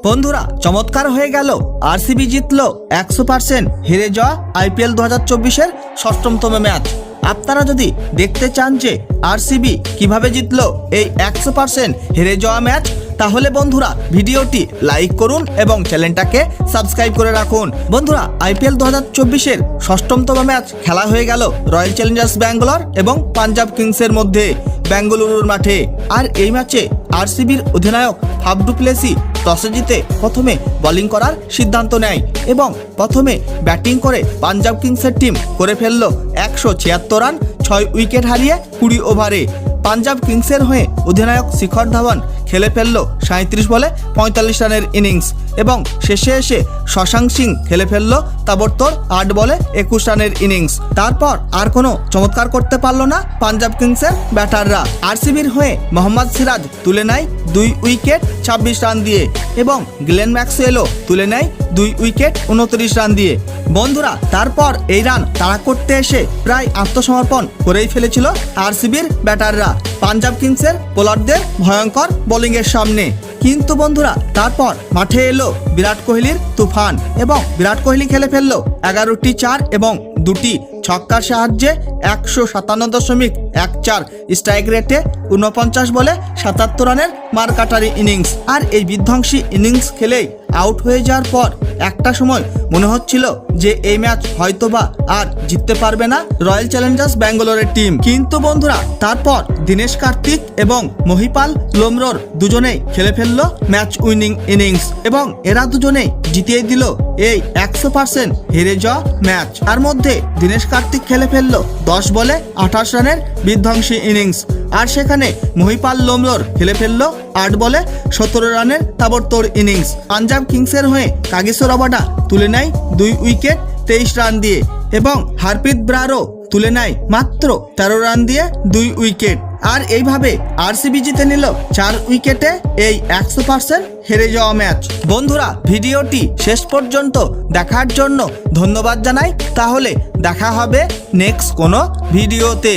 বন্ধুরা চমৎকার হয়ে গেল, আরসিবি জিতলো 100% হেরে যাওয়া আইপিএল 2024-এর ষষ্ঠতম ম্যাচ। আপনারা যদি দেখতে চান যে আরসিবি কিভাবে জিতলো এই 100% হেরে যাওয়া ম্যাচ, তাহলে বন্ধুরা ভিডিওটি লাইক করুন এবং চ্যানেলটাকে সাবস্ক্রাইব করে রাখুন। বন্ধুরা আইপিএল 2024-এর ষষ্ঠতম ম্যাচ খেলা হয়ে গেল রয়্যাল চ্যালেঞ্জার্স ব্যাঙ্গালোর এবং পাঞ্জাব কিংসের মধ্যে বেঙ্গালুরুর মাঠে। আর এই ম্যাচে আরসিবির অধিনায়ক ফাফ ডু প্লেসি টসে জিতে প্রথমে বোলিং করার সিদ্ধান্ত নেয় এবং প্রথমে ব্যাটিং করে পাঞ্জাব কিংসের টিম করে ফেলল 176 রান 6 উইকেট হারিয়ে 20 ওভারে। পাঞ্জাব কিংসের হয়ে অধিনায়ক শিখর ধাওয়ান খেলে ফেলল 37 বলে 45 রানের ইনিংস এবং শেষে এসে শশাঙ্ক সিং খেলে ফেলল তাবড়তোড় 8 বলে 21 রানের ইনিংস। তারপর আর কোনো চমৎকার করতে পারলো না পাঞ্জাব কিংসের ব্যাটাররা। আরসিবির হয়ে মোহাম্মদ সিরাজ তুলে নেয় 2 উইকেট 26 রান দিয়ে এবং গ্লেন ম্যাক্সওয়েলও তুলে নেয় 2 উইকেট 29 রান দিয়ে। বন্ধুরা তারপর এই রান তাড়া করতে এসে প্রায় আত্মসমর্পণ করেই ফেলেছিল আরসিবির ব্যাটাররা পাঞ্জাব কিংসের বোলারদের ভয়ঙ্কর বোলিংয়ের সামনে। কিন্তু বন্ধুরা তারপর মাঠে এলো বিরাট কোহলির তুফান এবং বিরাট কোহলি খেলে ফেললো 11টি 4 এবং 2টি ছক্কার সাহায্যে 157.14 স্ট্রাইক রেটে 49 বলে 77 রানের মারকাটারি ইনিংস। আর এই বিধ্বংসী ইনিংস খেলেই আউট হয়ে যাওয়ার পর একটা সময় মনে হচ্ছিল যে এই ম্যাচ হয়তোবা আর জিততে পারবে না রয়্যাল চ্যালেঞ্জার্স ব্যাঙ্গালোরের টিম। কিন্তু বন্ধুরা তারপর দীনেশ কার্তিক এবং মহিপাল লোমরোর দুজনেই খেলে ফেললো ম্যাচ উইনিং ইনিংস এবং এরা দুজনেই জিতিয়ে দিল এই 100% হেরে যাওয়া ম্যাচ। তার মধ্যে দীনেশ কার্তিক খেলে ফেললো 10 বলে 28 রানের বিধ্বংসী ইনিংস আর সেখানে মহিপাল লোমরোর খেলে ফেললো 8 বলে 17 রানের তাবড়তোড় ইনিংস। পাঞ্জাব কিংসের হয়ে কাগিসো রবাডা তুলে নেয় 2 উইকেট 23 রান দিয়ে এবং হারপ্রীত ব্রারও তুলে নেয় মাত্র 13 রান দিয়ে 2 উইকেট। আর এইভাবে আরসিবি জিতে নিল 4 উইকেটে এই 100% হেরে যাওয়া ম্যাচ। বন্ধুরা ভিডিওটি শেষ পর্যন্ত দেখার জন্য ধন্যবাদ জানাই। তাহলে দেখা হবে নেক্সট কোনো ভিডিওতে।